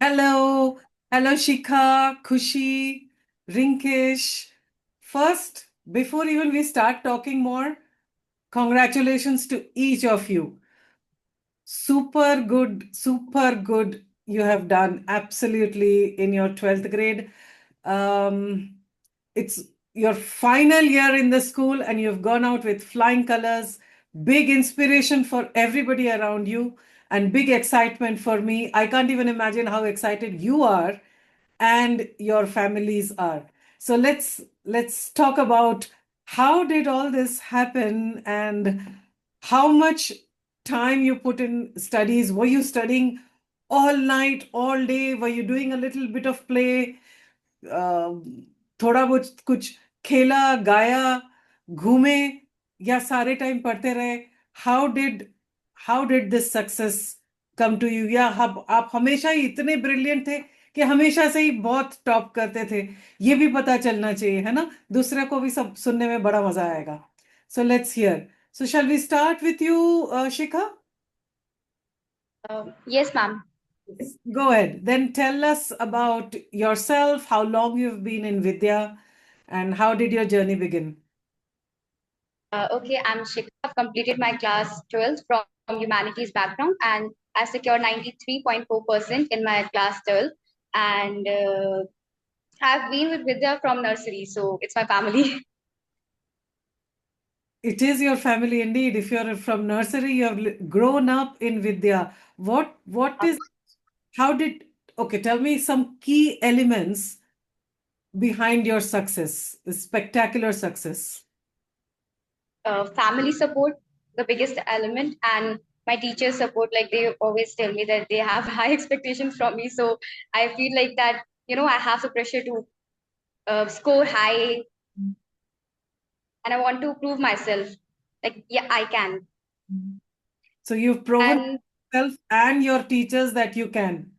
Hello, hello Shikha, Khushi, Rinkesh. First, before even we start talking more, congratulations to each of you. Super good you have done absolutely in your 12th grade. Um, it's your final year in the school and you've gone out with flying colors, big inspiration for everybody around you, and big excitement for me. I can't even imagine how excited you are and your families are. So let's talk about how did all this happen and how much time you put in studies. Were you studying all night, all day? Were you doing a little bit of play? थोड़ा बहुत कुछ खेला गाया घूमे या सारे time पढ़ते रहे? How did this success come to you? या आप हमेशा ही इतने ब्रिलियंट थे कि हमेशा से ही बहुत टॉप करते थे? ये भी पता चलना चाहिए, है ना? दूसरे को भी सब सुनने में बड़ा मजा आएगा. So let's hear. So shall we start with you, Shikha? Yes, ma'am. Go ahead. Then tell us about yourself, how long you've been in Vidya, and how did your journey begin? Okay, I'm Shikha. I've completed my class 12th from humanities background and I secured 93.4% in my class 12. And I've been with Vidya from nursery, so it's my family. It is your family indeed. If you're from nursery, you have grown up in Vidya. What is, how did, okay, tell me some key elements behind your success, the spectacular success. Family support, the biggest element, and my teachers support. Like they always tell me that they have high expectations from me. So I feel like that, I have the pressure to score high and I want to prove myself. Like, yeah, I can. So you've proven And yourself and your teachers that you can.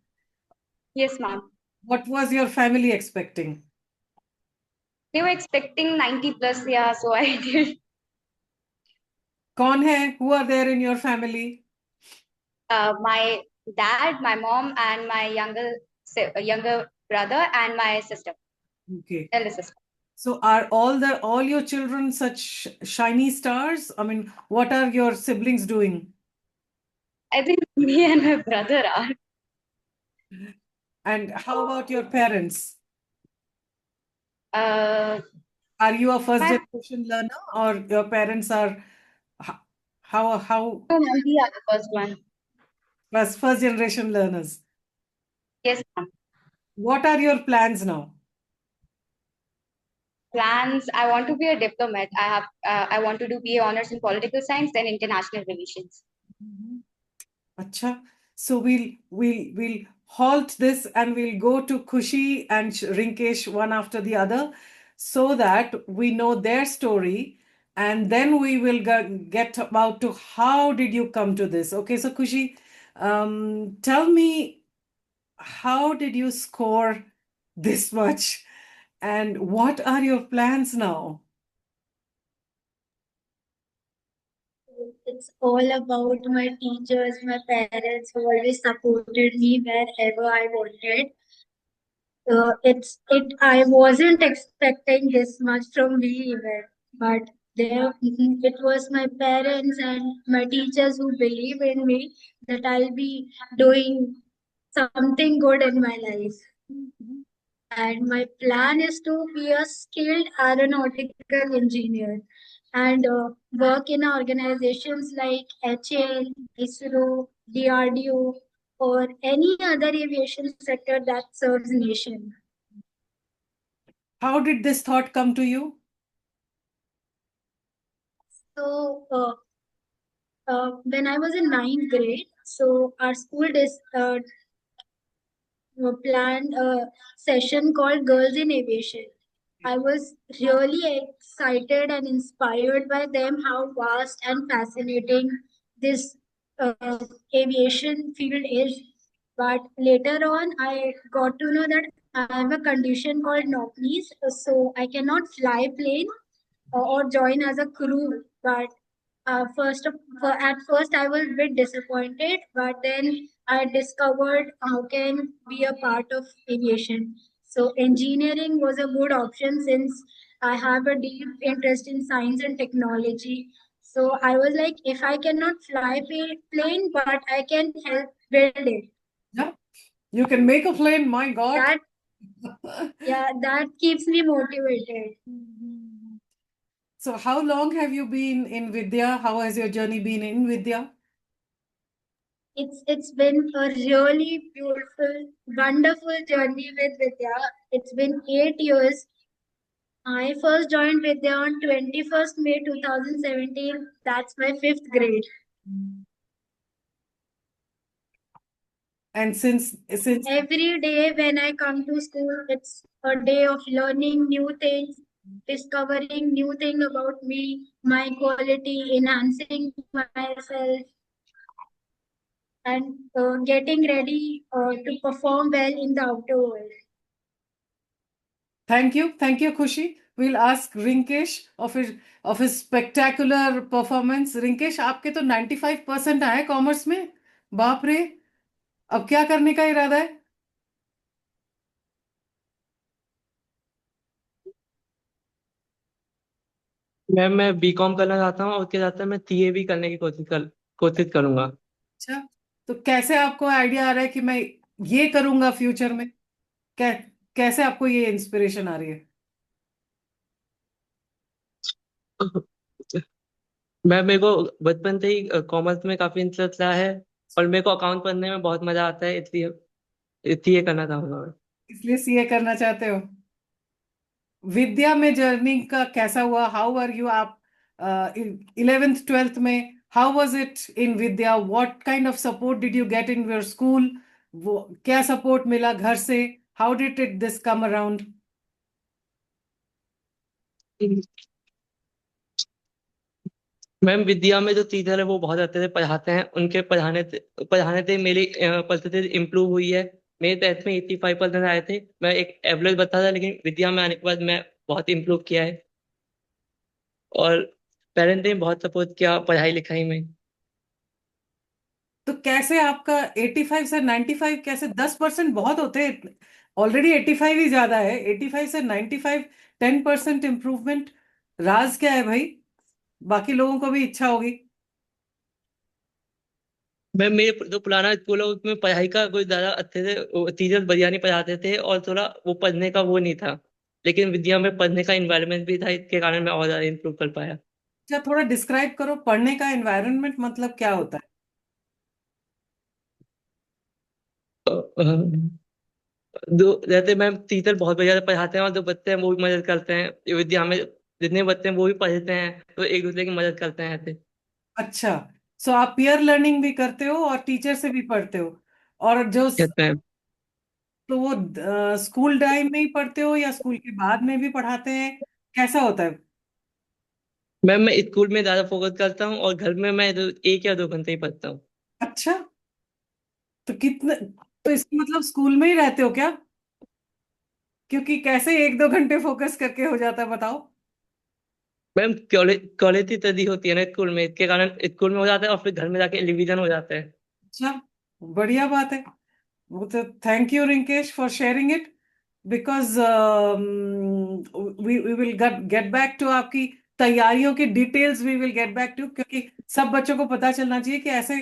yes, ma'am. What was your family expecting? They were expecting 90 plus, yeah, so I did. कौन है? Who are there in your family? My dad, my mom, and my younger brother, and my sister, Okay. elder sister. So are all your children such shiny stars? I mean, what are your siblings doing? I think me and my brother are. And how about your parents? Uh, Are you a first my generation learner or your parents are h- how two mom, we are the first one. first generation learners? Yes, ma'am. What are your plans now? Plans. I want to be a diplomat. I want to do BA honors in political science and international relations. Mhm. Acha. So we'll halt this and we'll go to Kushi and Rinkesh one after the other so that we know their story and then we will get about to how did you come to this. Okay, so Kushi, tell me, how did you score this much and what are your plans now? It's all about my teachers, my parents who always supported me wherever I wanted. I wasn't expecting this much from me even, but it was my parents and my teachers who believe in me that I'll be doing something good in my life. And my plan is to be a skilled aeronautical engineer and work in organizations like HAL, ISRO, DRDO, or any other aviation sector that serves nation. How did this thought come to you? So when I was in ninth grade, so our school planned a session called Girls in Aviation. I was really excited and inspired by them, how vast and fascinating this aviation field is. But later on, I got to know that I have a condition called NOPNIS, so I cannot fly plane or join as a crew. But at first, I was a bit disappointed, but then I discovered how can be a part of aviation. So engineering was a good option since I have a deep interest in science and technology. So I was like, if I cannot fly plane, but I can help build it. Yeah, you can make a plane, my God. That that keeps me motivated. So how long have you been in Vidya? How has your journey been in Vidya? It's been a really beautiful, wonderful journey with Vidya. It's been 8 years. I first joined Vidya on 21st May 2017. That's my fifth grade. And since Every day when I come to school, it's a day of learning new things, discovering new thing about me, my quality, enhancing myself, and getting ready to perform well in the outer world. thank you, Khushi. We'll ask Rinkesh of his spectacular performance. Rinkesh, आपके तो 95% आए commerce में, बाप रे, अब क्या करने का इरादा है? मैम मैं बीकॉम करना चाहता हूँ और उसके साथ साथ मैं सीए भी करने की कोशिश करूंगा। अच्छा, तो कैसे आपको आइडिया आ रहा है कि मैं ये करूंगा फ्यूचर में? कैसे आपको ये इंस्पिरेशन आ रही है? मैम मेरे को बचपन से ही कॉमर्स में काफी इंटरेस्ट रहा है और मेरे को अकाउंट पढ़ने में बहुत मजा आता है, इसलिए इसलिए करना चाहूंगा मैं। इसलिए सीए करना चाहते हो? विद्या में जर्नी का कैसा हुआ? हाउ आर यू आप 11th 12th में? How was it in Vidya? What kind of support did you get in your school? वो क्या सपोर्ट मिला घर से? How did it this come around? Ma'am Vidya में जो टीचर है वो बहुत अच्छे से पढ़ाते हैं, उनके पढ़ाने से मेरी परसेंटेज इम्प्रूव हुई है। मेरे टेस्ट में 85% आए थे, मैं एक एवरेज बता था, लेकिन विद्या में आने के बाद मैं बहुत इम्प्रूव किया है और पेरेंट्स ने बहुत सपोर्ट किया पढ़ाई लिखाई में। तो कैसे आपका 85 से 95 कैसे? 10% बहुत होते हैं, ऑलरेडी 85 ही ज्यादा है। 85 से 95 10% इम्प्रूवमेंट, राज क्या है भाई? बाकी लोगों को भी इच्छा होगी। मैं मेरे जो पुराना स्कूल है उसमें पढ़ाई का कोई ज्यादा अच्छे से टीचर्स बढ़िया नहीं पढ़ाते थे और थोड़ा वो पढ़ने का वो नहीं था, लेकिन विद्या में पढ़ने का इन्वायरमेंट भी था, इसके कारण मैं और ज्यादा इम्प्रूव कर पाया। अच्छा, थोड़ा डिस्क्राइब करो, पढ़ने का एनवायरनमेंट मतलब क्या होता है? दो जैसे मैम टीचर बहुत बढ़िया से पढ़ाते हैं और जो बच्चे हैं वो भी मदद करते हैं, ये विद्या में जितने बच्चे हैं वो भी पढ़ते हैं तो एक दूसरे की मदद करते हैं ऐसे। अच्छा, सो आप पीयर लर्निंग भी करते हो और टीचर से भी पढ़ते हो? और जो कहते हैं तो वो स्कूल टाइम में ही पढ़ते हो या स्कूल के बाद में भी पढ़ाते हैं? कैसा होता है? मैम मैं स्कूल में ज्यादा फोकस करता हूँ और घर में मैं 1 या 2 घंटे ही पढ़ता हूँ। अच्छा, तो कितने, तो इसका मतलब स्कूल में ही रहते हो क्या? क्योंकि कैसे 1-2 घंटे फोकस करके हो जाता है, बताओ। मैम कॉलेज की स्टडी होती है ना स्कूल में, इसके कारण स्कूल में हो जाता है और फिर घर में जाके रिवीजन हो जाता है। अच्छा, बढ़िया बात है। वो तो thank you Rinkesh for sharing it, because we will get back to आपकी तैयारियों की details, we will get back to, क्योंकि सब बच्चों को पता चलना चाहिए कि ऐसे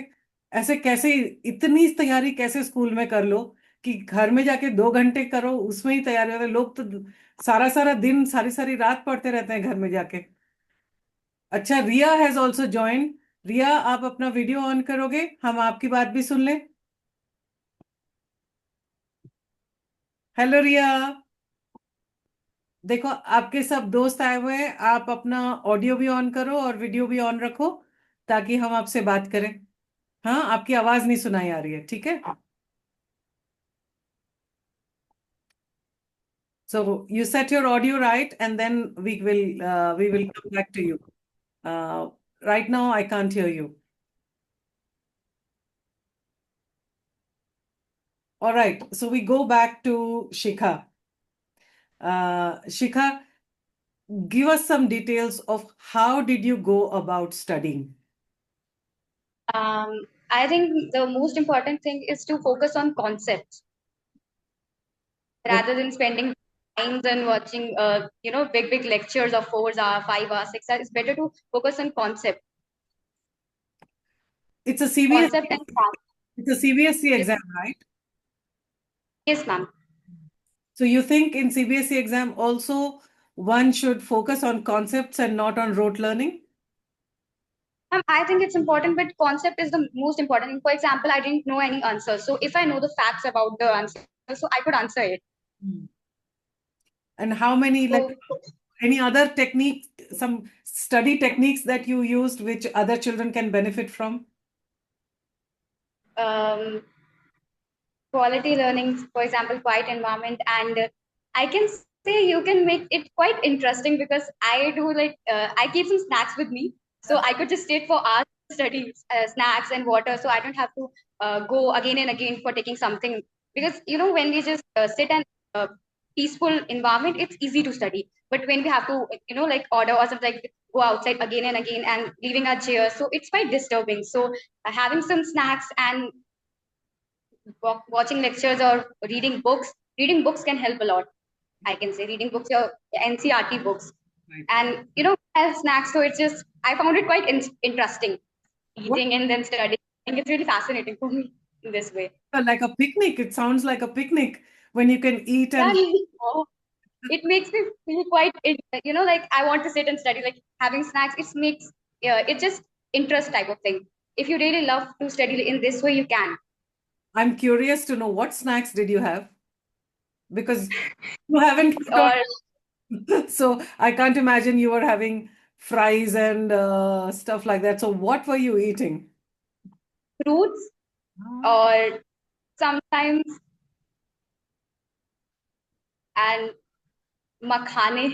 ऐसे कैसे इतनी तैयारी कैसे स्कूल में कर लो कि घर में जाके 2 घंटे करो, उसमें ही तैयारी होते हैं। लोग तो सारा सारा दिन सारी सारी रात पढ़ते रहते हैं घर में जाके। अच्छा, रिया हैज ऑल्सो ज्वाइन। रिया, आप अपना वीडियो ऑन करोगे? हम आपकी बात भी सुन लें। हेलो रिया, देखो आपके सब दोस्त आए हुए हैं, आप अपना ऑडियो भी ऑन करो और वीडियो भी ऑन रखो ताकि हम आपसे बात करें। हाँ, आपकी आवाज नहीं सुनाई आ रही है, ठीक है? So you set your audio right and then we will come back to you. Right now I can't hear you. All right, so we go back to Shikha. Shikha, give us some details of how did you go about studying? I think the most important thing is to focus on concepts rather than spending times and watching, big lectures of 4 hours, 5 hours, 6 hours. It's better to focus on concept, It's a CBS, concept and facts. it's a CBSE exam, right? Yes, ma'am. So you think in CBSE exam also one should focus on concepts and not on rote learning? I think it's important, but concept is the most important. For example, I didn't know any answer. So if I know the facts about the answer, so I could answer it. And how many, like, So, any other technique, some study techniques that you used which other children can benefit from? quality learning, for example, quiet environment, and I can say you can make it quite interesting because I do I keep some snacks with me, so I could just sit for hours to study snacks and water, so I don't have to go again and again for taking something, because when we just sit and peaceful environment, it's easy to study. But when we have to order or something, like go outside again and again and leaving our chairs, so it's quite disturbing. So having some snacks and watching lectures or reading books can help a lot. I can say reading books or NCRT books. Right. And as snacks, so it's just I found it quite interesting, What? eating and then studying. I think it's really fascinating for me in this way. Like a picnic. It sounds like a picnic when you can eat and Oh, it makes me feel quite like I want to sit and study. Like having snacks, it makes it's just interest type of thing. If you really love to study in this way, you can. I'm curious to know what snacks did you have? Because you haven't put Or on, so I can't imagine you were having fries and stuff like that. So what were you eating? fruits, Ah, or sometimes and makhane.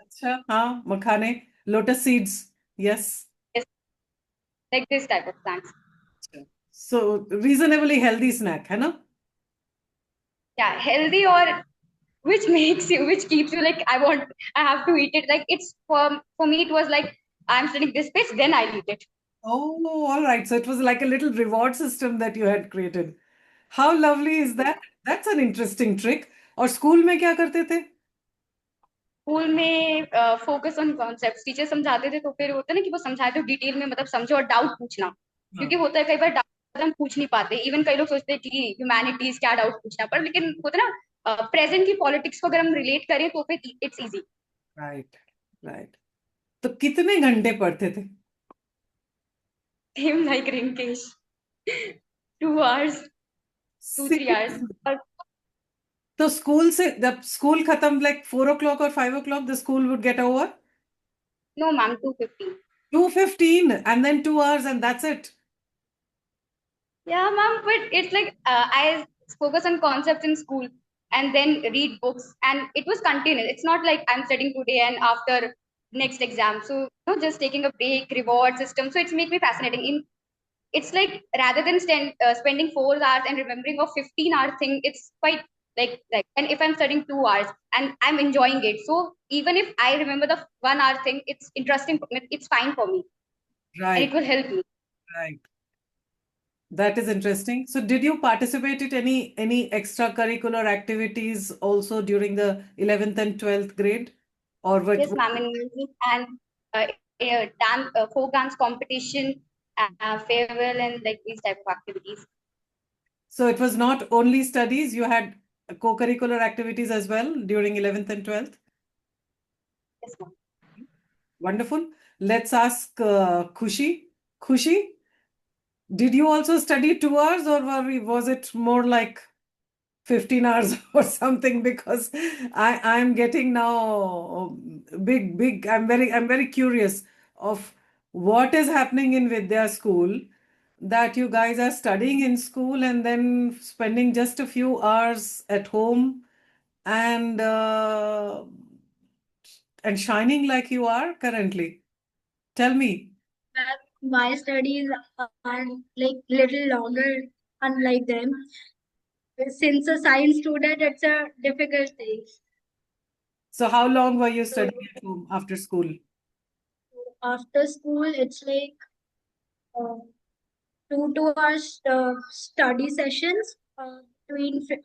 Acha, हाँ, मखाने, lotus seeds. Yes. Yes, like this type of snacks. So reasonably healthy snack, है ना? Yeah, healthy, or which keeps you like I have to eat it. Like it's for me it was like I'm studying this page, then I'll eat it. Oh, all right. So it was like a little reward system that you had created. How lovely is that? That's an interesting trick. और school में क्या करते थे? School में focus on concept teacher समझाते थे, तो फिर होता है ना कि वो समझाए तो डिटेल में मतलब समझो और डाउट पूछना, क्योंकि हाँ, होता है कई बार डाउट हम पूछ नहीं पाते। इवन कई लोग सोचते हैं कि ह्यूमैनिटीज क्या डाउट पूछना, पर लेकिन होता है ना प्रेजेंट की पॉलिटिक्स को अगर हम रिलेट करें तो फिर इट्स इजी। Right, right. तो कितने घंटे पढ़ते थे? Same like Rinkesh, 2 hours, 2 3 hours। तो स्कूल से जब स्कूल खत्म like 4 o'clock or 5 o'clock, the school would get over? No ma'am, 2:50। 2:15 and then 2 hours and that's it. Yeah, ma'am, but it's like I focus on concepts in school and then read books, and it was continuous. It's not like I'm studying today and after next exam. So just taking a break, reward system. So it's make me fascinating. It's like rather than spending 4 hours and remembering a 15-hour thing, it's quite like. And if I'm studying 2 hours and I'm enjoying it, so even if I remember the 1 hour thing, it's interesting. It's fine for me, and it Right, will help me. right. That is interesting. So did you participate in any extracurricular activities also during the 11th and 12th grade? Or what? Yes, ma'am, in music and dance, folk dance competition, farewell, and like these type of activities. So it was not only studies, you had co-curricular activities as well during 11th and 12th? Yes, ma'am. Wonderful. Let's ask Khushi. Khushi, did you also study 2 hours or was it more like 15 hours or something? Because I'm getting now big. I'm very curious of what is happening in Vidya school, that you guys are studying in school and then spending just a few hours at home and shining like you are currently. Tell me. My studies are like little longer, unlike them. Since a science student, it's a difficult thing. So how long were you So studying at home after school? after school, it's like uh, 2 2 hours study sessions.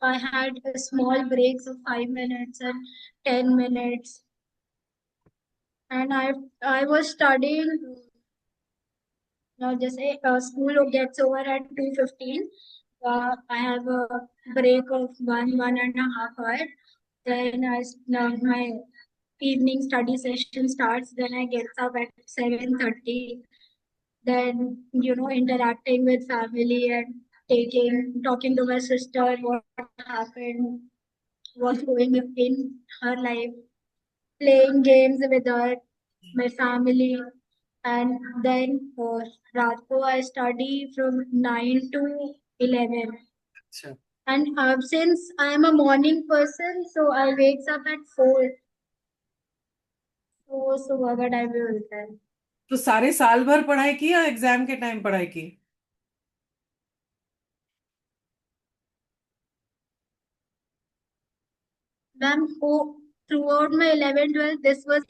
I had small breaks of 5 minutes and 10 minutes, and I was studying. Just say school gets over at 2:15. I have a break of 1.5 hour. Then my evening study session starts. Then I get up at 7:30. Then interacting with family and talking to my sister what happened, what's going in her life, playing games with her, my family, and then रात को I study from 9 to 11. अच्छा, And since I am a morning person, so I wakes up at 4. So सुबह का time भी होता है. तो सारे साल भर पढ़ाई की या एग्जाम के टाइम पढ़ाई की? Ma'am, throughout my 11th 12th, this was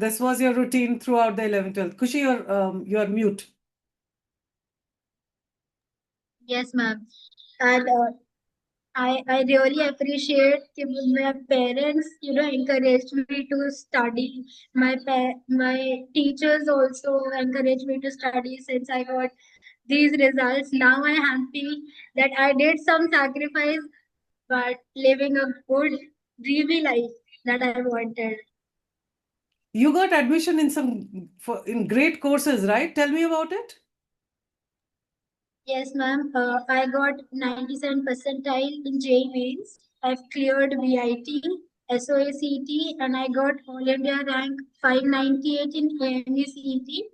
This was your routine throughout the 11th 12th. Kushi, you're mute. yes, ma'am. And I really appreciate कि my parents encouraged me to study. My teachers also encouraged me to study since I got these results. Now I'm happy that I did some sacrifice, but living a good, dreamy life that I wanted. You got admission in great courses, right? Tell me about it. Yes, ma'am. I got 97 percentile in JEE Mains. I've cleared VIT, SOACT, and I got All India rank 598 in AME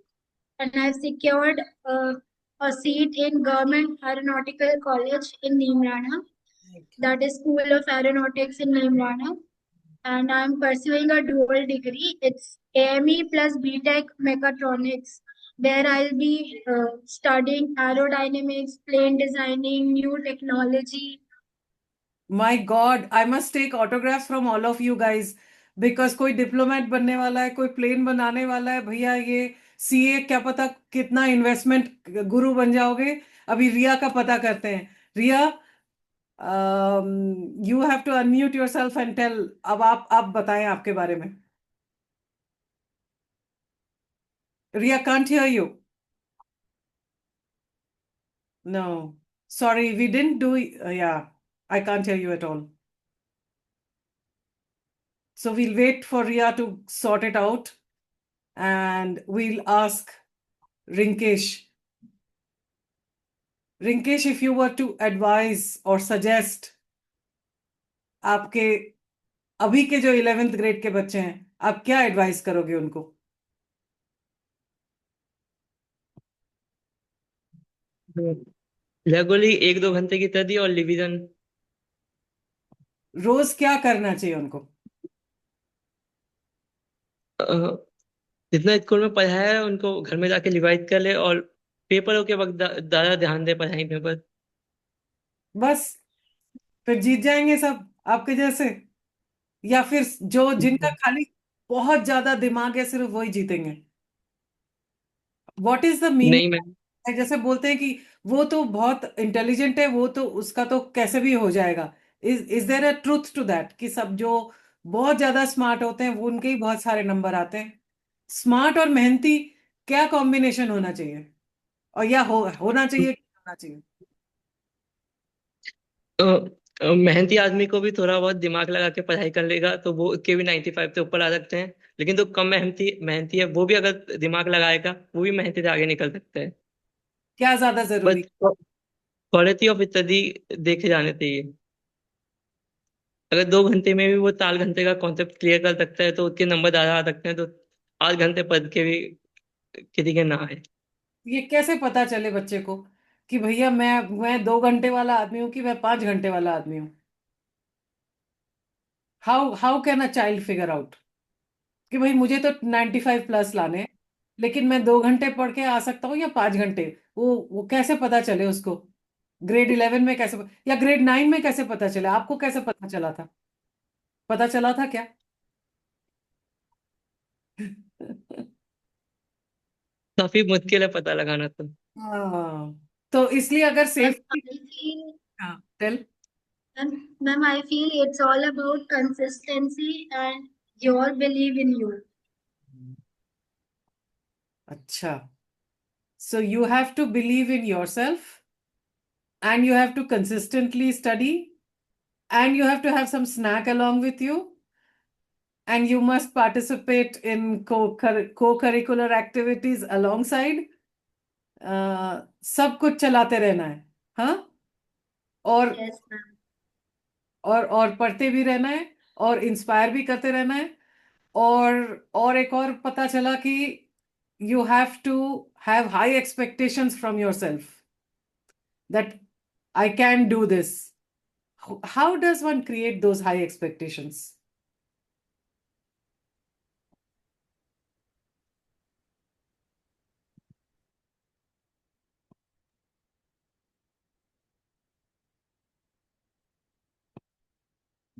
and I've secured a seat in Government Aeronautical College in Neemrana, that is School of Aeronautics in Neemrana, and I'm pursuing a dual degree. It's AME plus BTech Mechatronics, where I'll be studying aerodynamics, plane designing, new technology. My God, I must take autographs from all of you guys because कोई diplomat बनने वाला है, कोई plane बनाने वाला है. भैया ये सीए क्या पता कितना इन्वेस्टमेंट गुरु बन जाओगे. अभी रिया का पता करते हैं. Riya, you have to unmute yourself and tell. अब आप बताएं आपके बारे में. रिया can't hear you. No, sorry, we didn't do. Yeah, I can't hear you at all. So we'll wait for Ria to sort it out and we'll ask Rinkesh. Rinkesh, if you were to advise or suggest आपके अभी के जो 11th grade के बच्चे हैं, आप क्या advice करोगे उनको? रेगुलरली 1-2 घंटे की स्टडी और रिवीजन. रोज क्या करना चाहिए उनको? जितना स्कूल में पढ़ाया है उनको घर में जाके रिवाइज कर ले और पेपरों के वक्त ज्यादा ध्यान दे पढ़ाई में बस. बस फिर जीत जाएंगे सब आपके जैसे, या फिर जो जिनका खाली बहुत ज्यादा दिमाग है सिर्फ वही जीतेंगे? What is the meaning? नहीं मैम. जैसे बोलते हैं कि वो तो बहुत इंटेलिजेंट है, वो तो उसका तो कैसे भी हो जाएगा. Is there a truth to that कि सब जो बहुत ज्यादा स्मार्ट होते हैं वो उनके ही बहुत सारे नंबर आते हैं? स्मार्ट और मेहनती क्या कॉम्बिनेशन होना चाहिए, और या होना चाहिए कि होना चाहिए? मेहनती आदमी को भी थोड़ा बहुत दिमाग लगा के पढ़ाई कर लेगा तो वो उसके भी 95 से ऊपर आ सकते हैं. लेकिन जो कम मेहनती मेहनती है वो भी अगर दिमाग लगाएगा वो भी मेहनती से आगे निकल सकता है. क्या ज्यादा जरूरी? बस क्वालिटी ऑफ स्टडी देखे जाने चाहिए. अगर 2 घंटे में भी वो 4 घंटे का कॉन्सेप्ट क्लियर कर सकता है तो उसके नंबर ज्यादा आ सकते हैं. तो 8 घंटे पढ़ के भी किसी के ना आए. ये कैसे पता चले बच्चे को कि भैया मैं 2 घंटे वाला आदमी हूँ कि मैं 5 घंटे वाला आदमी हूँ? How can a child figure out कि भाई मुझे तो 95 प्लस लाने हैं, लेकिन मैं 2 घंटे पढ़ के आ सकता हूँ या 5 घंटे? वो कैसे पता चले उसको? ग्रेड 11 में कैसे या ग्रेड 9 में कैसे पता चला? आपको कैसे पता चला था? पता चला था क्या? काफी मुश्किल है पता लगाना तो। हाँ, तो इसलिए अगर Ma'am, सेफ्टी, I feel, हाँ tell. ma'am, I feel it's all about consistency and your belief in you. अच्छा, so you have to believe in yourself and you have to consistently study and you have to have some snack along with you and you must participate in co-curricular activities alongside. सब कुछ चलाते रहना है, हाँ, और Yes, ma'am. और पढ़ते भी रहना है और इंस्पायर भी करते रहना है। और एक और पता चला कि you have to have high expectations from yourself that I can do this. How does one create those high expectations?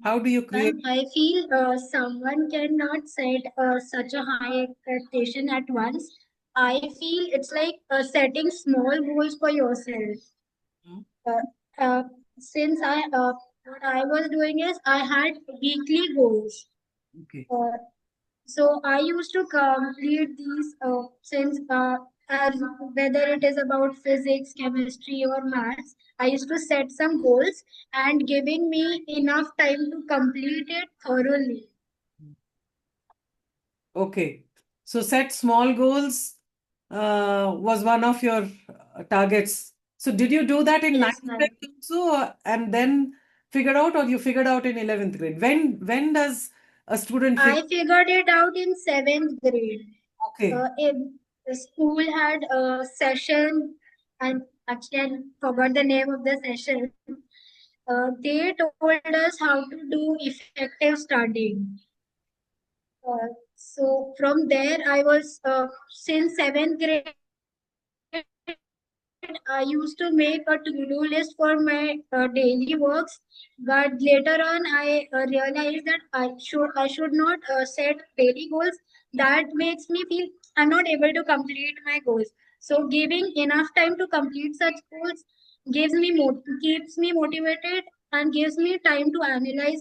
How do you Ma'am, create? I feel someone cannot set such a high expectation at once. I feel it's like setting small goals for yourself. Hmm, Uh, uh, since what I was doing is I had weekly goals. okay. Uh, so I used to complete these since as whether it is about physics, chemistry, or maths, I used to set some goals and giving me enough time to complete it thoroughly. Okay. So set small goals was one of your targets. So did you do that in Yes, ninth grade ma'am. also, and then figured out, or you figured out in 11th grade? When does a student figure? I figured it out in seventh grade. Okay. If the school had a session, and actually I forgot the name of the session. They told us how to do effective studying. So from there, I was since seventh grade. I used to make a to-do list for my daily works, but later on I realized that I should not set daily goals. That makes me feel I'm not able to complete my goals. So giving enough time to complete such goals keeps me motivated and gives me time to analyze.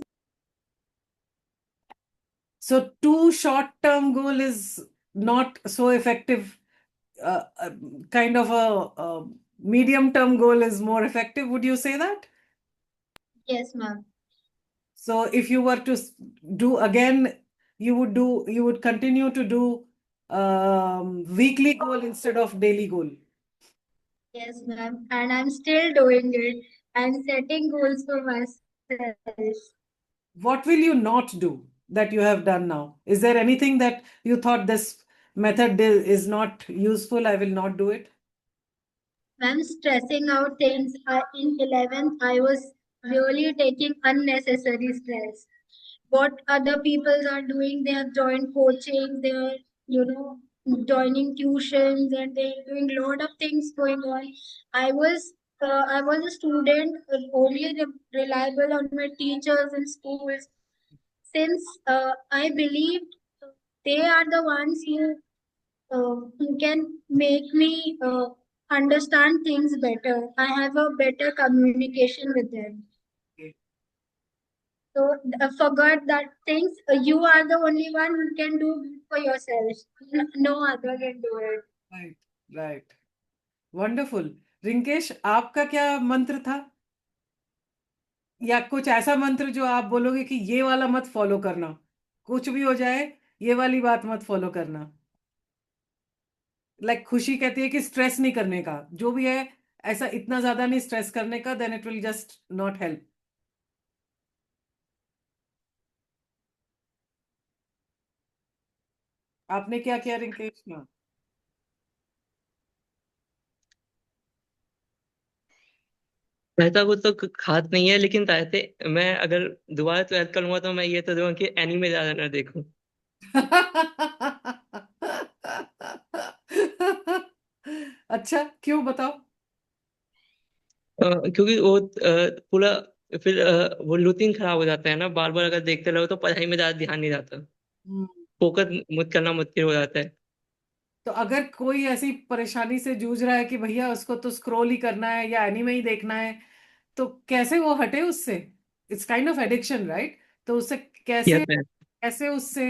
So too short-term goal is not so effective. Uh, uh, kind of a medium-term goal is more effective. Would you say that? Yes, ma'am. So if you were to do again, you would continue to do weekly goal instead of daily goal. Yes, ma'am. And I'm still doing it. I'm setting goals for myself. What will you not do that you have done now? Is there anything that you thought this method is not useful? I will not do it. I'm stressing out things. In 11th, I was really taking unnecessary stress. What other people are doing, they have joined coaching, they're, joining tuitions, and they're doing a lot of things going on. I was a student, only reliable on my teachers and schools. Since I believed they are the ones who can make me understand things better. I have a better communication with them. Okay. So I forgot that things you are the only one who can do for yourself. No other can do it. Right, right. Wonderful. Rinkesh, आपका क्या मंत्र था, या कुछ ऐसा मंत्र जो आप बोलोगे कि ये वाला मत फॉलो करना, कुछ भी हो जाए ये वाली बात मत फॉलो करना? लाइक खुशी कहती है कि स्ट्रेस नहीं करने का, जो भी है ऐसा इतना ज्यादा नहीं स्ट्रेस करने का, then it will just not help. आपने क्या किया रिंकेश? हाँ। ऐसा कुछ तो खास नहीं है, लेकिन रहते मैं अगर दोबारा 12th करूंगा तो मैं ये तो दूंगा कि एनीमे ज्यादा ना देखूं। अच्छा, क्यों बताओ? क्योंकि वो पूरा फिर वो रूटीन खराब हो जाता है ना, बार बार अगर देखते रहो तो पढ़ाई में ज्यादा ध्यान नहीं जाता, हम्म, फोकस करना मुश्किल हो जाता है। तो अगर कोई ऐसी परेशानी से जूझ रहा है कि भैया उसको तो स्क्रॉल ही करना है या एनीमे ही देखना है, तो कैसे वो हटे उससे? It's kind of addiction, right? तो उससे यस कैसे मैम। कैसे उससे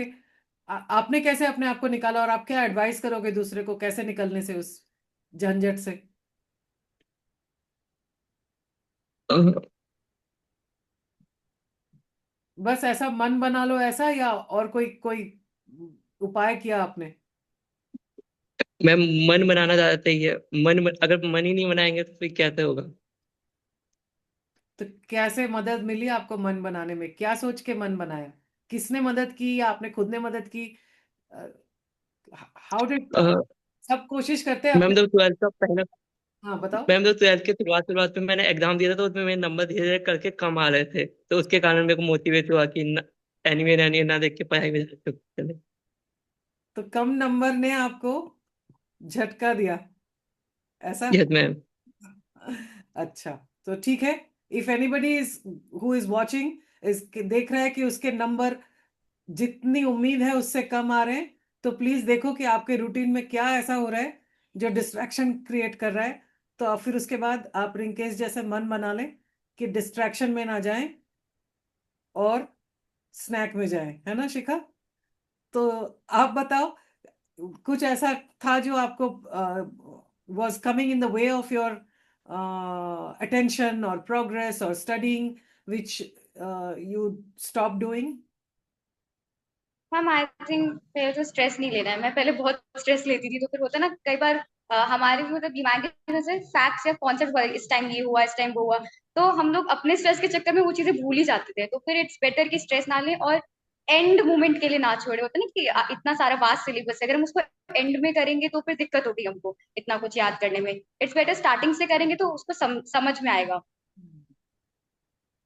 आपने कैसे अपने आप को निकाला, और आप क्या एडवाइस करोगे दूसरे को कैसे निकलने से उस झंझट से? बस ऐसा मन बना लो ऐसा, या और कोई कोई उपाय किया आपने? मैम मन बनाना ज्यादा चाहिए। अगर मन ही नहीं बनाएंगे तो फिर कैसे होगा? तो कैसे मदद मिली आपको मन बनाने में? क्या सोच के मन बनाया? किसने मदद की या आपने खुद ने मदद की? हाउ डिड सब कोशिश करते हैं मैम अपने। जब ट्वेल्थ का पहले हाँ बताओ। मैम जब ट्वेल्थ के शुरुआत में मैंने एग्जाम दिया था तो उसमें मेरे नंबर धीरे धीरे करके कम आ रहे थे, तो उसके कारण मेरे को मोटिवेट हुआ कि एनिमे एनिमे ना देख के पढ़ाई में चले। तो कम नंबर ने आपको झटका दिया, ऐसा? Yes ma'am. अच्छा, तो ठीक है। If anybody is who is watching, इस देख रहा है कि उसके नंबर जितनी उम्मीद है उससे कम आ रहे हैं, तो प्लीज देखो कि आपके रूटीन में क्या ऐसा हो रहा है जो डिस्ट्रैक्शन क्रिएट कर रहा है। तो आप फिर उसके बाद आप रिंकेश जैसे मन बना लें कि डिस्ट्रैक्शन में ना जाएं और स्नैक में जाएं, है ना शिखा? तो आप बताओ, कुछ ऐसा था जो आपको was coming in the way of your attention or progress or studying, which you stopped doing? Ma'am I think पहले तो स्ट्रेस नहीं लेना है। मैं पहले बहुत स्ट्रेस लेती थी, तो फिर होता है ना कई बार हमारे मतलब दिमाग के अंदर से फैक्ट्स या कॉन्सेप्ट, इस टाइम ये हुआ, इस टाइम वो हुआ, तो हम लोग अपने स्ट्रेस के चक्कर में वो चीजें भूल ही जाते थे। तो फिर इट्स बेटर कि स्ट्रेस ना लें और एंड मोमेंट के लिए ना छोड़े। होता है ना कि इतना सारा वास्ट सिलेबस है, अगर हम उसको एंड में करेंगे तो फिर दिक्कत होगी हमको इतना कुछ याद करने में। इट्स बेटर स्टार्टिंग से करेंगे तो उसको समझ में आएगा।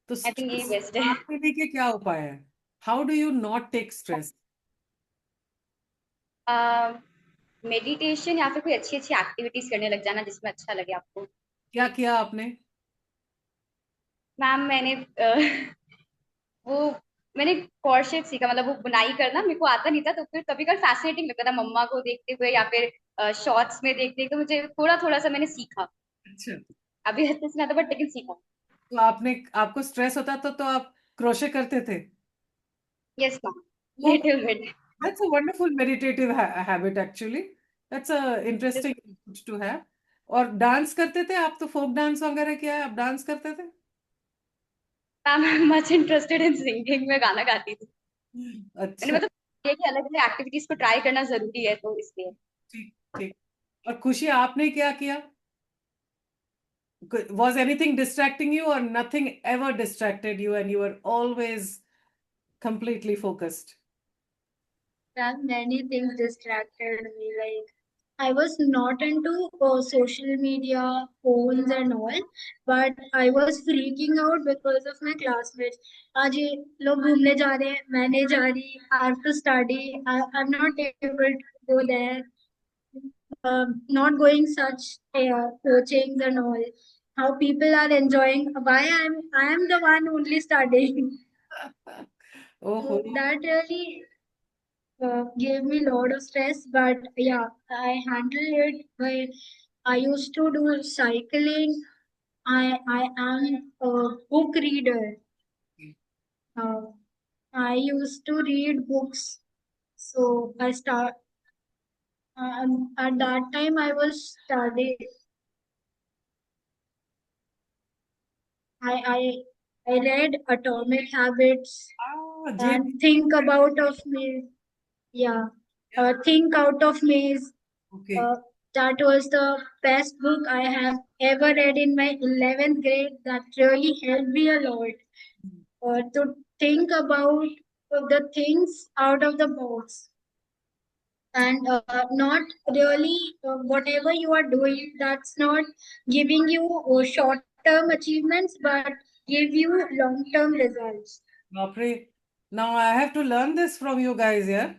तो आई थिंक यही स्ट्रेस बेस्ट है। आपके लिए के क्या उपाय है? How do you not take stress? Meditation या फिर कोई अच्छी अच्छी एक्टिविटीज करने लग जाना जिसमें अच्छा लगे आपको। क्या किया आपने? मैम मैंने वो मैंने crochet सीखा, मतलब वो बुनाई करना मेरे को आता नहीं था, तो फिर कभी कभी फैसिनेटिंग लगता था मम्मा को देखते हुए या फिर शॉर्ट्स में देखते देखते मुझे थोड़ा थोड़ा सा मैंने सीखा। अच्छा, अभी अच्छे से ना था बट लेकिन सीखा। तो आपको स्ट्रेस होता तो आप क्रोशे करते थे? यस मैम, वो little bit. that's a wonderful meditative habit actually. That's a interesting to have. और डांस करते थे आप? तो फोक डांस वगैरह किया है? आप डांस करते थे? Ma'am I am much interested in singing, मैं गाना गाती थी। मैंने अच्छा, मतलब ये कि अलग अलग एक्टिविटीज को ट्राई करना जरूरी है तो इसलिए। ठीक ठीक। और खुशी आपने क्या किया? Was anything distracting you, or nothing ever distracted you and you were always completely focused? That many things distracted me. Like I was not into social media, phones, and all, but I was freaking out because of my classmates. आज ये लोग घूमने जा रहे हैं, मैं नहीं जा रही. I have to study. I'm not able to go there. Not going such coachings and all. How people are enjoying. Why I am the one only studying. Oh, So that really gave me a lot of stress, but yeah, I handled it by I used to do cycling. I am a book reader. Uh, I used to read books. So at that time I was studying. I I read Atomic Habits James. and Think About of Me. Yeah, Think Out of Maze. Okay. Uh, that was the best book I have ever read in my 11th grade. That really helped me a lot to think about the things out of the box and not really whatever you are doing, that's not giving you short term achievements but give you long term results. Baapre. Now I have to learn this from you guys here.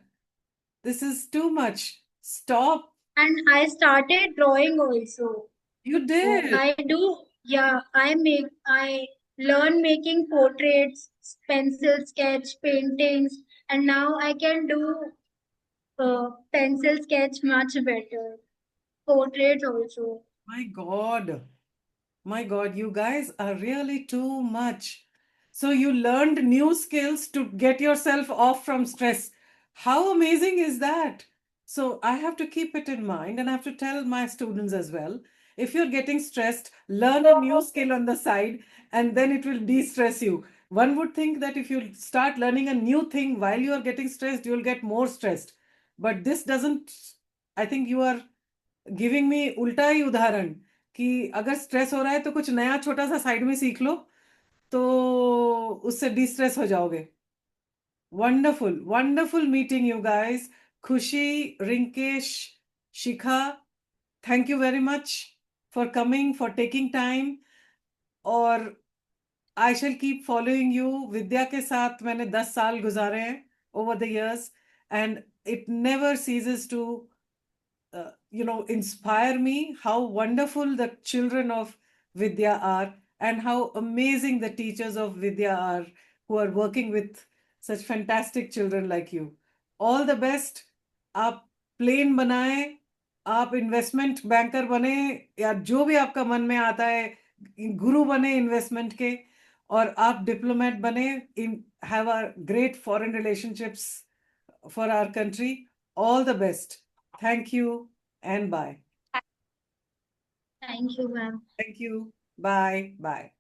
This is too much. Stop. And I started drawing also. You did. I do, yeah, I learn making portraits, pencil sketch, paintings, and now I can do pencil sketch much better. Portraits also. My God, you guys are really too much. So you learned new skills to get yourself off from stress. How amazing is that? So I have to keep it in mind and I have to tell my students as well. If you're getting stressed, learn a new skill on the side and then it will de-stress you. One would think that if you start learning a new thing while you are getting stressed, you'll get more stressed. But this doesn't, I think you are giving me उल्टा ही उदाहरण कि अगर stress हो रहा है तो कुछ नया छोटा सा साइड में सीख लो तो उससे डिस्ट्रेस हो जाओगे wonderful wonderful meeting you guys Khushi Rinkesh Shikha thank you very much for coming for taking time और I shall keep following you Vidya के साथ मैंने 10 साल गुजारे हैं over the years and it never ceases to inspire me how wonderful the children of Vidya are and how amazing the teachers of Vidya are who are working with such fantastic children like you. All the best. आप plane बनाए, आप investment banker बने या जो भी आपका मन में आता है, गुरु बने इन्वेस्टमेंट के और आप डिप्लोमेट बने, have a great foreign relationships for our country. All the best. Thank you and bye. Thank you, ma'am. Thank you. Bye. Bye.